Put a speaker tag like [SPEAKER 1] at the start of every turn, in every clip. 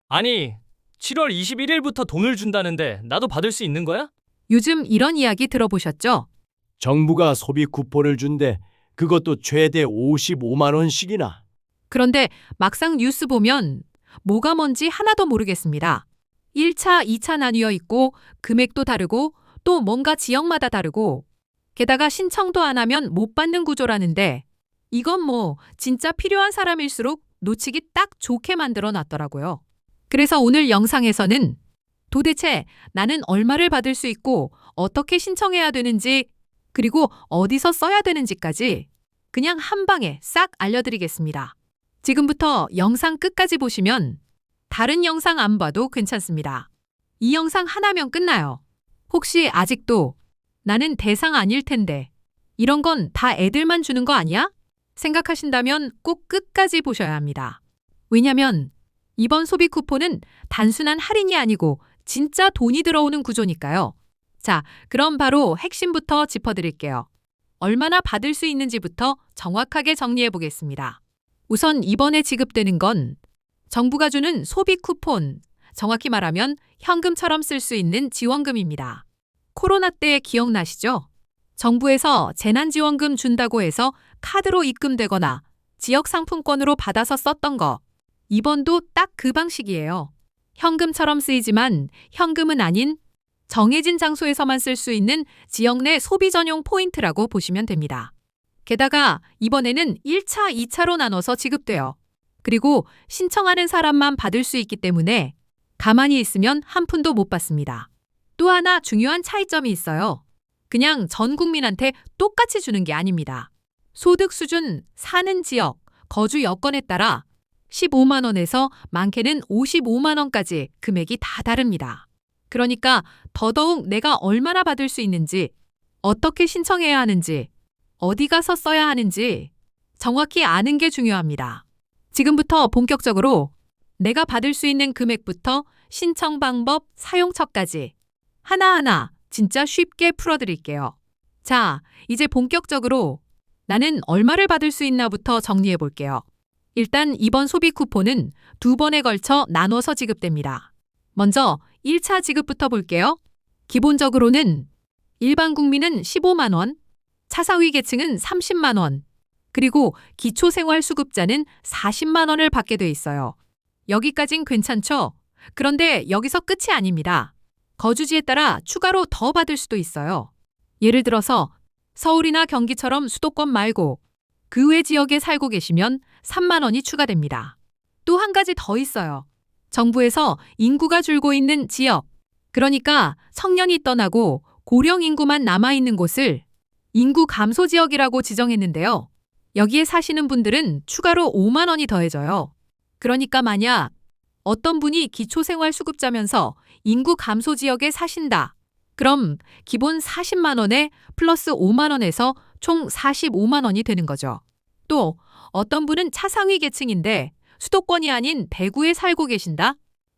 [SPEAKER 1] 아니, 7월 21일부터 돈을 준다는데 나도 받을 수 있는 거야?
[SPEAKER 2] 요즘 이런 이야기 들어보셨죠?
[SPEAKER 3] 정부가 소비 쿠폰을 준대. 그것도 최대 55만 원씩이나.
[SPEAKER 2] 그런데 막상 뉴스 보면 뭐가 뭔지 하나도 모르겠습니다. 1차, 2차 나뉘어 있고 금액도 다르고 또 뭔가 지역마다 다르고 게다가 신청도 안 하면 못 받는 구조라는데 이건 뭐 진짜 필요한 사람일수록 놓치기 딱 좋게 만들어 놨더라고요. 그래서 오늘 영상에서는 도대체 나는 얼마를 받을 수 있고 어떻게 신청해야 되는지 그리고 어디서 써야 되는지까지 그냥 한 방에 싹 알려드리겠습니다. 지금부터 영상 끝까지 보시면 다른 영상 안 봐도 괜찮습니다. 이 영상 하나면 끝나요. 혹시 아직도 나는 대상 아닐 텐데 이런 건 다 애들만 주는 거 아니야? 생각하신다면 꼭 끝까지 보셔야 합니다. 왜냐면 이번 소비 쿠폰은 단순한 할인이 아니고 진짜 돈이 들어오는 구조니까요. 자, 그럼 바로 핵심부터 짚어드릴게요. 얼마나 받을 수 있는지부터 정확하게 정리해 보겠습니다. 우선 이번에 지급되는 건 정부가 주는 소비 쿠폰, 정확히 말하면 현금처럼 쓸 수 있는 지원금입니다. 코로나 때 기억나시죠? 정부에서 재난지원금 준다고 해서 카드로 입금되거나 지역 상품권으로 받아서 썼던 거. 이번도 딱 그 방식이에요. 현금처럼 쓰이지만 현금은 아닌 정해진 장소에서만 쓸 수 있는 지역 내 소비 전용 포인트라고 보시면 됩니다. 게다가 이번에는 1차, 2차로 나눠서 지급돼요. 그리고 신청하는 사람만 받을 수 있기 때문에 가만히 있으면 한 푼도 못 받습니다. 또 하나 중요한 차이점이 있어요. 그냥 전 국민한테 똑같이 주는 게 아닙니다. 소득 수준, 사는 지역, 거주 여건에 따라 15만 원에서 많게는 55만 원까지 금액이 다 다릅니다. 그러니까 더더욱 내가 얼마나 받을 수 있는지, 어떻게 신청해야 하는지, 어디 가서 써야 하는지 정확히 아는 게 중요합니다. 지금부터 본격적으로 내가 받을 수 있는 금액부터 신청 방법, 사용처까지 하나하나 진짜 쉽게 풀어드릴게요. 자, 이제 본격적으로 나는 얼마를 받을 수 있나부터 정리해 볼게요. 일단 이번 소비 쿠폰은 2번에 걸쳐 나눠서 지급됩니다. 먼저 1차 지급부터 볼게요. 기본적으로는 일반 국민은 15만 원, 차상위 계층은 30만 원, 그리고 기초생활수급자는 40만 원을 받게 돼 있어요. 여기까진 괜찮죠? 그런데 여기서 끝이 아닙니다. 거주지에 따라 추가로 더 받을 수도 있어요. 예를 들어서 서울이나 경기처럼 수도권 말고 그 외 지역에 살고 계시면 3만 원이 추가됩니다. 또 한 가지 더 있어요. 정부에서 인구가 줄고 있는 지역, 그러니까 청년이 떠나고 고령 인구만 남아있는 곳을 인구 감소 지역이라고 지정했는데요. 여기에 사시는 분들은 추가로 5만 원이 더해져요. 그러니까 만약 어떤 분이 기초생활수급자면서 인구 감소 지역에 사신다. 그럼 기본 40만 원에 플러스 5만 원에서 총 45만 원이 되는 거죠. 또 어떤 분은 차상위 계층인데 수도권이 아닌 대구에 살고 계신다?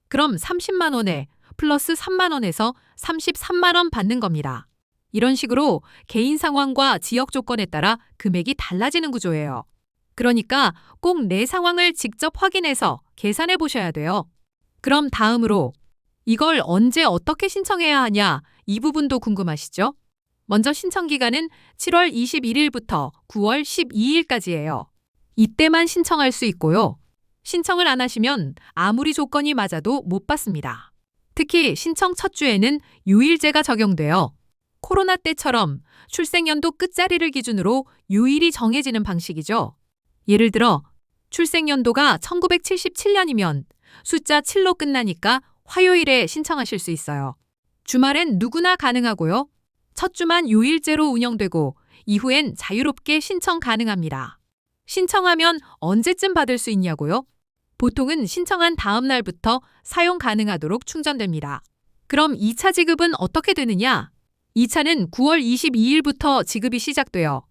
[SPEAKER 2] 그럼 30만 원에 플러스 3만 원에서 33만 원 받는 겁니다. 이런 식으로 개인 상황과 지역 조건에 따라 금액이 달라지는 구조예요. 그러니까 꼭 내 상황을 직접 확인해서 계산해 보셔야 돼요. 그럼 다음으로 이걸 언제 어떻게 신청해야 하냐 이 부분도 궁금하시죠? 먼저 신청 기간은 7월 21일부터 9월 12일까지예요. 이때만 신청할 수 있고요. 신청을 안 하시면 아무리 조건이 맞아도 못 받습니다. 특히 신청 첫 주에는 유일제가 적용돼요. 코로나 때처럼 출생연도 끝자리를 기준으로 유일이 정해지는 방식이죠. 예를 들어 출생연도가 1977년이면 숫자 7로 끝나니까 화요일에 신청하실 수 있어요. 주말엔 누구나 가능하고요. 첫 주만 요일제로 운영되고 이후엔 자유롭게 신청 가능합니다. 신청하면 언제쯤 받을 수 있냐고요? 보통은 신청한 다음 날부터 사용 가능하도록 충전됩니다. 그럼 2차 지급은 어떻게 되느냐? 2차는 9월 22일부터 지급이 시작돼요.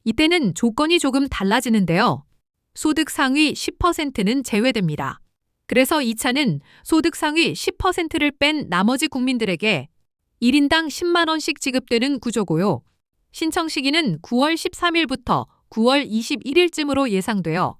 [SPEAKER 2] 이때는 조건이 조금 달라지는데요. 소득 상위 10%는 제외됩니다. 그래서 2차는 소득 상위 10%를 뺀 나머지 국민들에게 1인당 10만 원씩 지급되는 구조고요. 신청 시기는 9월 13일부터 9월 21일쯤으로 예상돼요.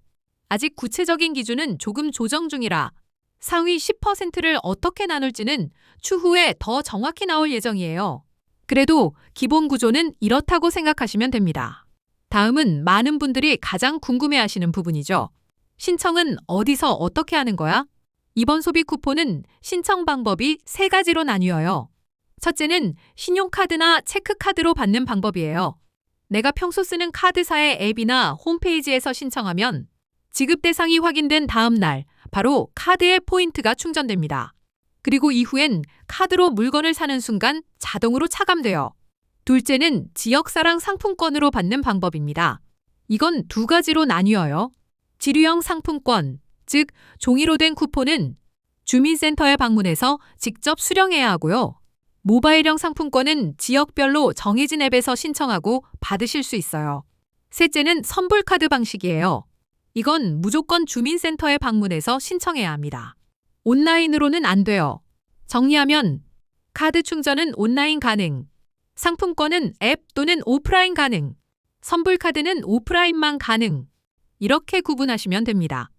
[SPEAKER 2] 아직 구체적인 기준은 조금 조정 중이라 상위 10%를 어떻게 나눌지는 추후에 더 정확히 나올 예정이에요. 그래도 기본 구조는 이렇다고 생각하시면 됩니다. 다음은 많은 분들이 가장 궁금해하시는 부분이죠. 신청은 어디서 어떻게 하는 거야? 이번 소비 쿠폰은 신청 방법이 3가지로 나뉘어요. 첫째는 신용카드나 체크카드로 받는 방법이에요. 내가 평소 쓰는 카드사의 앱이나 홈페이지에서 신청하면 지급 대상이 확인된 다음 날 바로 카드에 포인트가 충전됩니다. 그리고 이후엔 카드로 물건을 사는 순간 자동으로 차감돼요. 둘째는 지역사랑 상품권으로 받는 방법입니다. 이건 2가지로 나뉘어요. 지류형 상품권, 즉 종이로 된 쿠폰은 주민센터에 방문해서 직접 수령해야 하고요. 모바일형 상품권은 지역별로 정해진 앱에서 신청하고 받으실 수 있어요. 셋째는 선불카드 방식이에요. 이건 무조건 주민센터에 방문해서 신청해야 합니다. 온라인으로는 안 돼요. 정리하면 카드 충전은 온라인 가능, 상품권은 앱 또는 오프라인 가능, 선불카드는 오프라인만 가능. 이렇게 구분하시면 됩니다.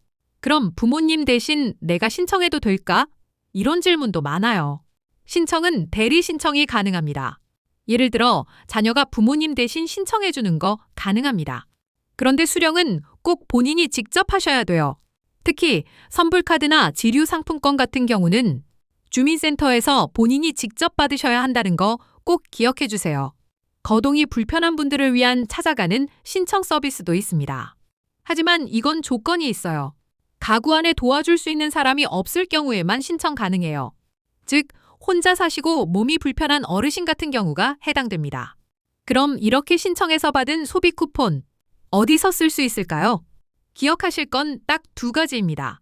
[SPEAKER 2] 그럼 부모님 대신 내가 신청해도 될까? 이런 질문도 많아요. 신청은 대리 신청이 가능합니다. 예를 들어 자녀가 부모님 대신 신청해 주는 거 가능합니다. 그런데 수령은 꼭 본인이 직접 하셔야 돼요. 특히 선불카드나 지류 상품권 같은 경우는 주민센터에서 본인이 직접 받으셔야 한다는 거 꼭 기억해 주세요. 거동이 불편한 분들을 위한 찾아가는 신청 서비스도 있습니다. 하지만 이건 조건이 있어요. 가구 안에 도와줄 수 있는 사람이 없을 경우에만 신청 가능해요. 즉, 혼자 사시고 몸이 불편한 어르신 같은 경우가 해당됩니다. 그럼 이렇게 신청해서 받은 소비 쿠폰, 어디서 쓸 수 있을까요? 기억하실 건 딱 2가지입니다.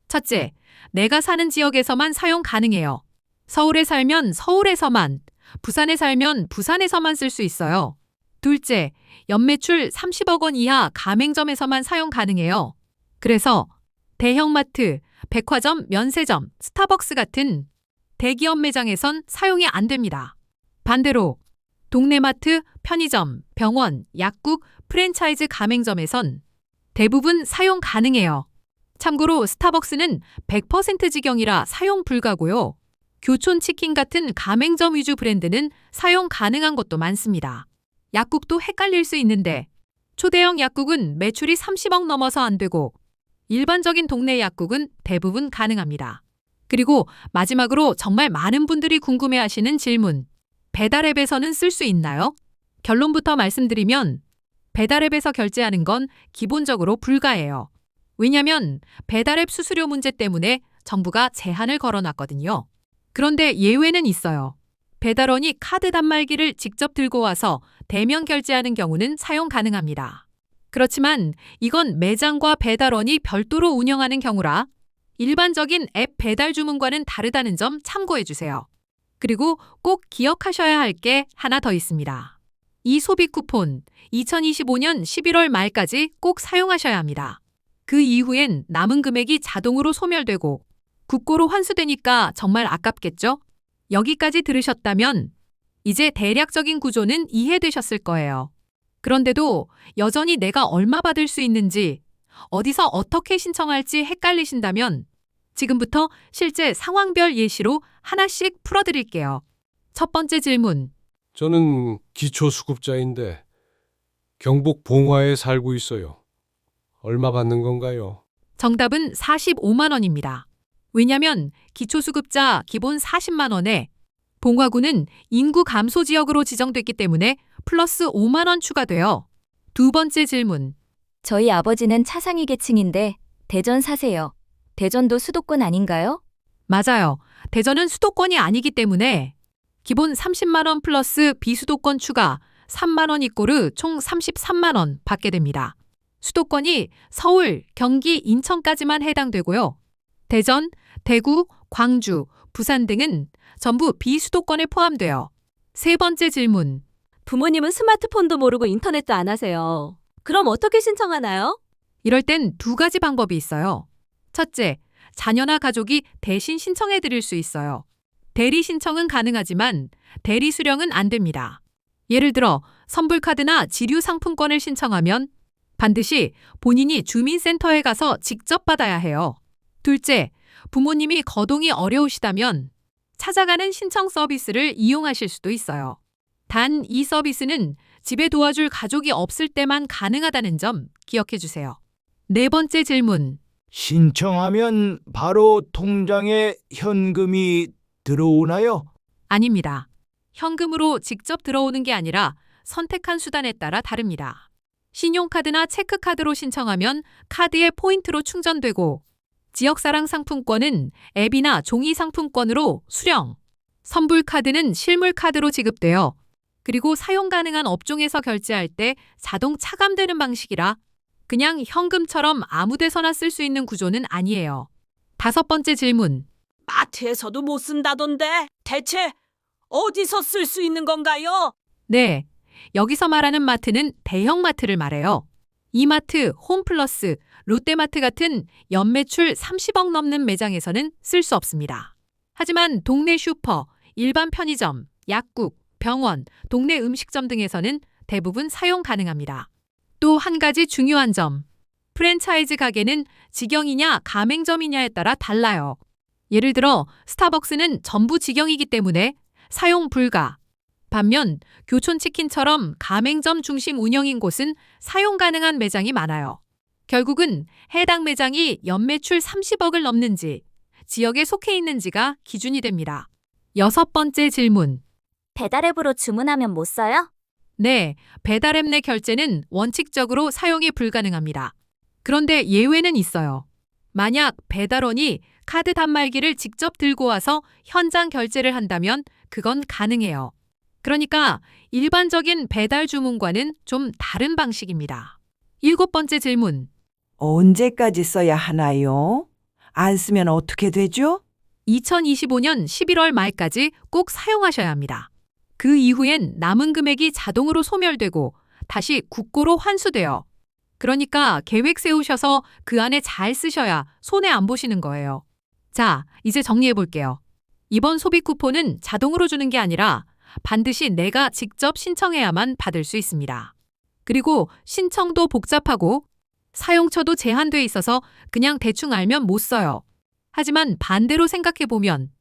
[SPEAKER 2] 첫째, 내가 사는 지역에서만 사용 가능해요. 서울에 살면 서울에서만, 부산에 살면 부산에서만 쓸 수 있어요. 둘째, 연매출 30억 원 이하 가맹점에서만 사용 가능해요. 그래서 대형마트, 백화점, 면세점, 스타벅스 같은 대기업 매장에선 사용이 안 됩니다. 반대로 동네 마트, 편의점, 병원, 약국, 프랜차이즈 가맹점에선 대부분 사용 가능해요. 참고로 스타벅스는 100% 직영이라 사용 불가고요. 교촌치킨 같은 가맹점 위주 브랜드는 사용 가능한 것도 많습니다. 약국도 헷갈릴 수 있는데 초대형 약국은 매출이 30억 넘어서 안 되고 일반적인 동네 약국은 대부분 가능합니다. 그리고 마지막으로 정말 많은 분들이 궁금해하시는 질문. 배달앱에서는 쓸 수 있나요? 결론부터 말씀드리면 배달앱에서 결제하는 건 기본적으로 불가해요. 왜냐면 배달앱 수수료 문제 때문에 정부가 제한을 걸어놨거든요. 그런데 예외는 있어요. 배달원이 카드 단말기를 직접 들고 와서 대면 결제하는 경우는 사용 가능합니다. 그렇지만 이건 매장과 배달원이 별도로 운영하는 경우라 일반적인 앱 배달 주문과는 다르다는 점 참고해 주세요. 그리고 꼭 기억하셔야 할 게 하나 더 있습니다. 이 소비 쿠폰 2025년 11월 말까지 꼭 사용하셔야 합니다. 그 이후엔 남은 금액이 자동으로 소멸되고 국고로 환수되니까 정말 아깝겠죠? 여기까지 들으셨다면 이제 대략적인 구조는 이해되셨을 거예요. 그런데도 여전히 내가 얼마 받을 수 있는지, 어디서 어떻게 신청할지 헷갈리신다면 지금부터 실제 상황별 예시로 하나씩 풀어드릴게요. 첫 번째 질문.
[SPEAKER 4] 저는 기초수급자인데 경북 봉화에 살고 있어요. 얼마 받는 건가요?
[SPEAKER 2] 정답은 45만 원입니다. 왜냐면 기초수급자 기본 40만 원에 봉화구는 인구 감소 지역으로 지정됐기 때문에 플러스 5만 원 추가돼요. 두 번째 질문.
[SPEAKER 5] 저희 아버지는 차상위 계층인데 대전 사세요. 대전도 수도권 아닌가요?
[SPEAKER 2] 맞아요. 대전은 수도권이 아니기 때문에 기본 30만 원 플러스 비수도권 추가 3만 원 이꼬르 총 33만 원 받게 됩니다. 수도권이 서울, 경기, 인천까지만 해당되고요. 대전, 대구, 광주, 부산 등은 전부 비수도권에 포함돼요. 세 번째 질문.
[SPEAKER 6] 부모님은 스마트폰도 모르고 인터넷도 안 하세요. 그럼 어떻게 신청하나요?
[SPEAKER 2] 이럴 땐 2가지 방법이 있어요. 첫째, 자녀나 가족이 대신 신청해 드릴 수 있어요. 대리 신청은 가능하지만 대리 수령은 안 됩니다. 예를 들어 선불카드나 지류 상품권을 신청하면 반드시 본인이 주민센터에 가서 직접 받아야 해요. 둘째, 부모님이 거동이 어려우시다면 찾아가는 신청 서비스를 이용하실 수도 있어요. 단 이 서비스는 집에 도와줄 가족이 없을 때만 가능하다는 점 기억해 주세요. 네 번째 질문.
[SPEAKER 7] 신청하면 바로 통장에 현금이 들어오나요?
[SPEAKER 2] 아닙니다. 현금으로 직접 들어오는 게 아니라 선택한 수단에 따라 다릅니다. 신용카드나 체크카드로 신청하면 카드의 포인트로 충전되고 지역사랑 상품권은 앱이나 종이 상품권으로 수령, 선불카드는 실물카드로 지급돼요. 그리고 사용 가능한 업종에서 결제할 때 자동 차감되는 방식이라 그냥 현금처럼 아무 데서나 쓸 수 있는 구조는 아니에요. 다섯 번째 질문.
[SPEAKER 8] 마트에서도 못 쓴다던데 대체 어디서 쓸 수 있는 건가요?
[SPEAKER 2] 네, 여기서 말하는 마트는 대형마트를 말해요. 이마트, 홈플러스, 롯데마트 같은 연매출 30억 넘는 매장에서는 쓸 수 없습니다. 하지만 동네 슈퍼, 일반 편의점, 약국, 병원, 동네 음식점 등에서는 대부분 사용 가능합니다. 또 한 가지 중요한 점. 프랜차이즈 가게는 직영이냐 가맹점이냐에 따라 달라요. 예를 들어 스타벅스는 전부 직영이기 때문에 사용 불가. 반면 교촌치킨처럼 가맹점 중심 운영인 곳은 사용 가능한 매장이 많아요. 결국은 해당 매장이 연매출 30억을 넘는지, 지역에 속해 있는지가 기준이 됩니다. 여섯 번째 질문.
[SPEAKER 9] 배달앱으로 주문하면 못 써요?
[SPEAKER 2] 네, 배달앱 내 결제는 원칙적으로 사용이 불가능합니다. 그런데 예외는 있어요. 만약 배달원이 카드 단말기를 직접 들고 와서 현장 결제를 한다면 그건 가능해요. 그러니까 일반적인 배달 주문과는 좀 다른 방식입니다. 일곱 번째 질문.
[SPEAKER 10] 언제까지 써야 하나요? 안 쓰면 어떻게 되죠?
[SPEAKER 2] 2025년 11월 말까지 꼭 사용하셔야 합니다. 그 이후엔 남은 금액이 자동으로 소멸되고 다시 국고로 환수돼요. 그러니까 계획 세우셔서 그 안에 잘 쓰셔야 손해 안 보시는 거예요. 자, 이제 정리해 볼게요. 이번 소비 쿠폰은 자동으로 주는 게 아니라 반드시 내가 직접 신청해야만 받을 수 있습니다. 그리고 신청도 복잡하고 사용처도 제한돼 있어서 그냥 대충 알면 못 써요. 하지만 반대로 생각해 보면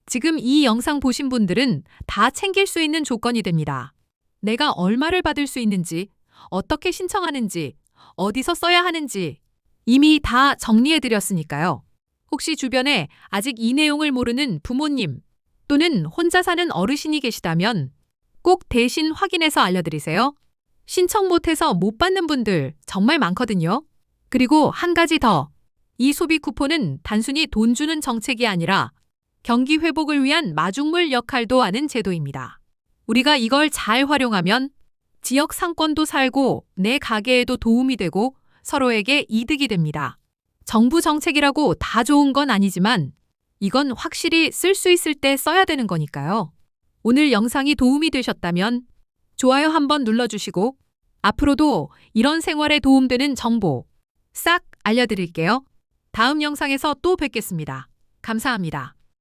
[SPEAKER 2] 지금 이 영상 보신 분들은 다 챙길 수 있는 조건이 됩니다. 내가 얼마를 받을 수 있는지, 어떻게 신청하는지, 어디서 써야 하는지 이미 다 정리해 드렸으니까요. 혹시 주변에 아직 이 내용을 모르는 부모님 또는 혼자 사는 어르신이 계시다면 꼭 대신 확인해서 알려드리세요. 신청 못해서 못 받는 분들 정말 많거든요. 그리고 한 가지 더. 이 소비 쿠폰은 단순히 돈 주는 정책이 아니라 경기 회복을 위한 마중물 역할도 하는 제도입니다. 우리가 이걸 잘 활용하면 지역 상권도 살고 내 가게에도 도움이 되고 서로에게 이득이 됩니다. 정부 정책이라고 다 좋은 건 아니지만 이건 확실히 쓸 수 있을 때 써야 되는 거니까요. 오늘 영상이 도움이 되셨다면 좋아요 한번 눌러주시고 앞으로도 이런 생활에 도움되는 정보 싹 알려드릴게요. 다음 영상에서 또 뵙겠습니다. 감사합니다.